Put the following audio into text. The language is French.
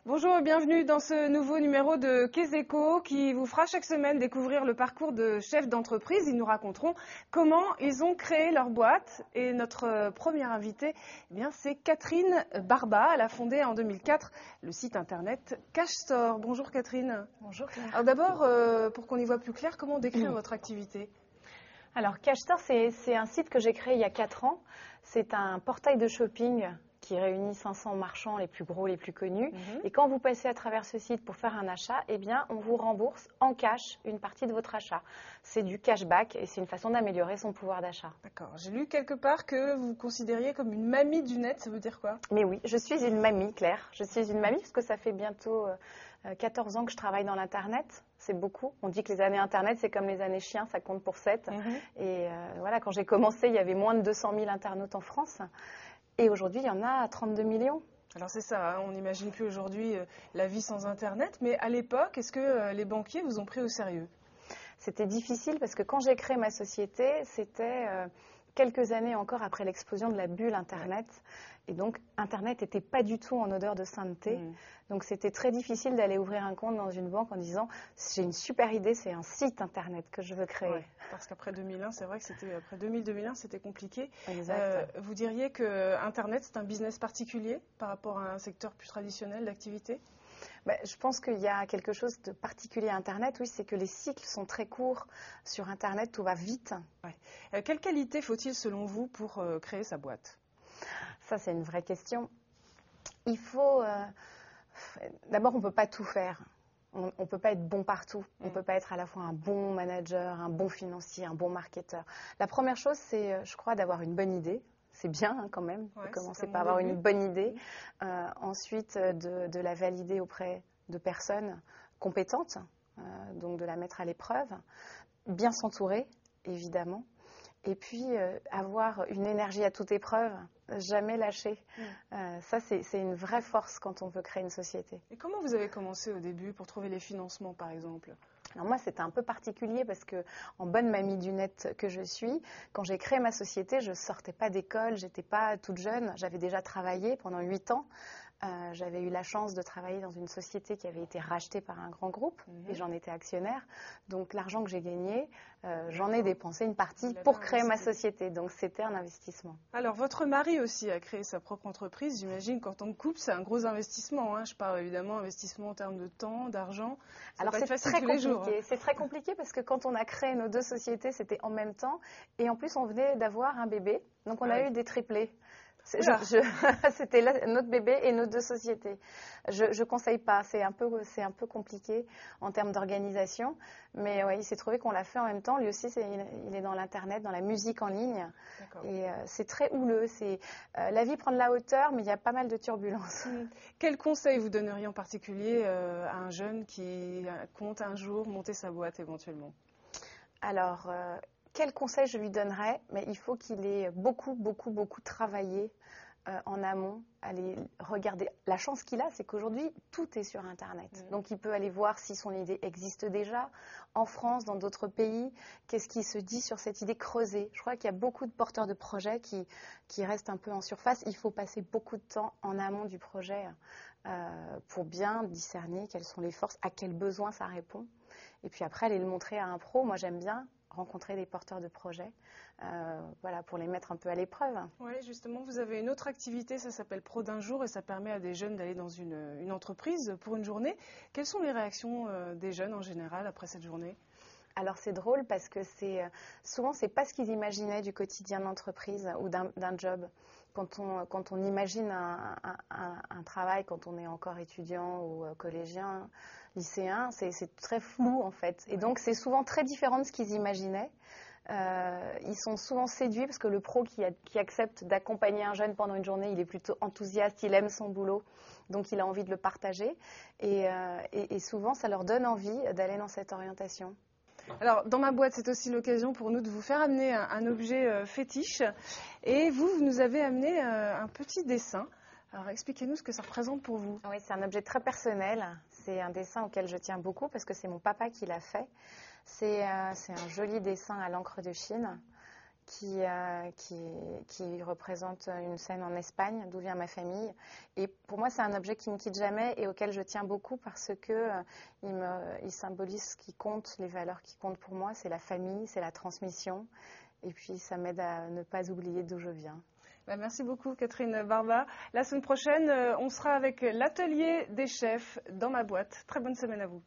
Bonjour et bienvenue dans ce nouveau numéro de Keseko qui vous fera chaque semaine découvrir le parcours de chefs d'entreprise. Ils nous raconteront comment ils ont créé leur boîte. Et notre première invitée, c'est Catherine Barba. Elle a fondé en 2004 le site internet Cash Store. Bonjour Catherine. Bonjour Claire. Alors d'abord, pour qu'on y voit plus clair, comment décrire votre activité ? Alors Cash Store, c'est un site que j'ai créé il y a 4 ans. C'est un portail de shopping qui réunit 500 marchands les plus gros, les plus connus. Et quand vous passez à travers ce site pour faire un achat, on vous rembourse en cash une partie de votre achat. C'est du cashback et c'est une façon d'améliorer son pouvoir d'achat. D'accord. J'ai lu quelque part que vous vous considériez comme une mamie du net. Ça veut dire quoi ? Mais oui, je suis une mamie, Claire. Je suis une mamie parce que ça fait bientôt 14 ans que je travaille dans l'Internet. C'est beaucoup. On dit que les années Internet, c'est comme les années chiens, ça compte pour 7. Et voilà, quand j'ai commencé, il y avait moins de 200 000 internautes en France. Et aujourd'hui, il y en a 32 millions. Alors c'est ça, on n'imagine plus aujourd'hui la vie sans Internet, mais à l'époque, est-ce que les banquiers vous ont pris au sérieux ? C'était difficile parce que quand j'ai créé ma société, c'était quelques années encore après l'explosion de la bulle Internet. Et donc, Internet n'était pas du tout en odeur de sainteté. Donc, c'était très difficile d'aller ouvrir un compte dans une banque en disant « j'ai une super idée, c'est un site Internet que je veux créer ouais, ». Parce qu'après 2001, c'est vrai que c'était après 2000-2001, c'était compliqué. Exact. Vous diriez que Internet, c'est un business particulier par rapport à un secteur plus traditionnel d'activité ? Je pense qu'il y a quelque chose de particulier à Internet, oui, c'est que les cycles sont très courts. Sur Internet, tout va vite. Ouais. Quelle qualité faut-il selon vous pour créer sa boîte ? Ça, c'est une vraie question. Il faut... D'abord, on ne peut pas tout faire. On ne peut pas être bon partout. On ne peut pas être à la fois un bon manager, un bon financier, un bon marketeur. La première chose, c'est, je crois, d'avoir une bonne idée. C'est bien quand même de commencer par avoir une bonne idée. Ensuite, de la valider auprès de personnes compétentes, donc de la mettre à l'épreuve. Bien s'entourer, évidemment. Et puis, avoir une énergie à toute épreuve, jamais lâcher. Ça, c'est une vraie force quand on veut créer une société. Et comment vous avez commencé au début pour trouver les financements, par exemple ? Alors moi, c'était un peu particulier parce que, en bonne mamie du net que je suis, quand j'ai créé ma société, je ne sortais pas d'école, je n'étais pas toute jeune. J'avais déjà travaillé pendant 8 ans. J'avais eu la chance de travailler dans une société qui avait été rachetée par un grand groupe et j'en étais actionnaire. Donc l'argent que j'ai gagné, j'en ai dépensé une partie pour créer ma société. Donc c'était un investissement. Alors votre mari aussi a créé sa propre entreprise. J'imagine qu'en tant que couple, c'est un gros investissement. Je parle évidemment investissement en termes de temps, d'argent. Alors c'est très compliqué. C'est très compliqué parce que quand on a créé nos deux sociétés, c'était en même temps. Et en plus, on venait d'avoir un bébé. Donc on a eu des triplés. C'était notre bébé et nos deux sociétés. Je conseille pas, c'est un peu compliqué en termes d'organisation, mais ouais, il s'est trouvé qu'on l'a fait en même temps. Lui aussi, il est dans l'internet, dans la musique en ligne, et c'est très houleux. La vie prend de la hauteur, mais il y a pas mal de turbulences. Quel conseil vous donneriez en particulier à un jeune qui compte un jour monter sa boîte éventuellement ? Alors. Quel conseil je lui donnerais ? Mais il faut qu'il ait beaucoup travaillé en amont, aller regarder. La chance qu'il a, c'est qu'aujourd'hui, tout est sur Internet. Donc, il peut aller voir si son idée existe déjà en France, dans d'autres pays. Qu'est-ce qui se dit sur cette idée ? Creuser. Je crois qu'il y a beaucoup de porteurs de projets qui restent un peu en surface. Il faut passer beaucoup de temps en amont du projet pour bien discerner quelles sont les forces, à quels besoins ça répond. Et puis après, aller le montrer à un pro. Moi, j'aime bien rencontrer des porteurs de projets, pour les mettre un peu à l'épreuve. Oui, justement, vous avez une autre activité, ça s'appelle Pro d'un jour et ça permet à des jeunes d'aller dans une entreprise pour une journée. Quelles sont les réactions des jeunes en général après cette journée ? Alors c'est drôle parce que souvent c'est pas ce qu'ils imaginaient du quotidien d'entreprise ou d'un job. Quand on imagine un travail, quand on est encore étudiant ou collégien, lycéen, c'est très flou en fait. Et donc c'est souvent très différent de ce qu'ils imaginaient. Ils sont souvent séduits parce que le pro qui accepte d'accompagner un jeune pendant une journée, il est plutôt enthousiaste, il aime son boulot, donc il a envie de le partager. Et souvent ça leur donne envie d'aller dans cette orientation. Alors, dans ma boîte, c'est aussi l'occasion pour nous de vous faire amener un objet fétiche. Et vous nous avez amené un petit dessin. Alors, expliquez-nous ce que ça représente pour vous. Oui, c'est un objet très personnel. C'est un dessin auquel je tiens beaucoup parce que c'est mon papa qui l'a fait. C'est un joli dessin à l'encre de Chine qui représente une scène en Espagne, d'où vient ma famille. Et pour moi, c'est un objet qui ne me quitte jamais et auquel je tiens beaucoup parce que il symbolise ce qui compte, les valeurs qui comptent pour moi, c'est la famille, c'est la transmission. Et puis, ça m'aide à ne pas oublier d'où je viens. Merci beaucoup, Catherine Barba. La semaine prochaine, on sera avec l'atelier des chefs dans ma boîte. Très bonne semaine à vous.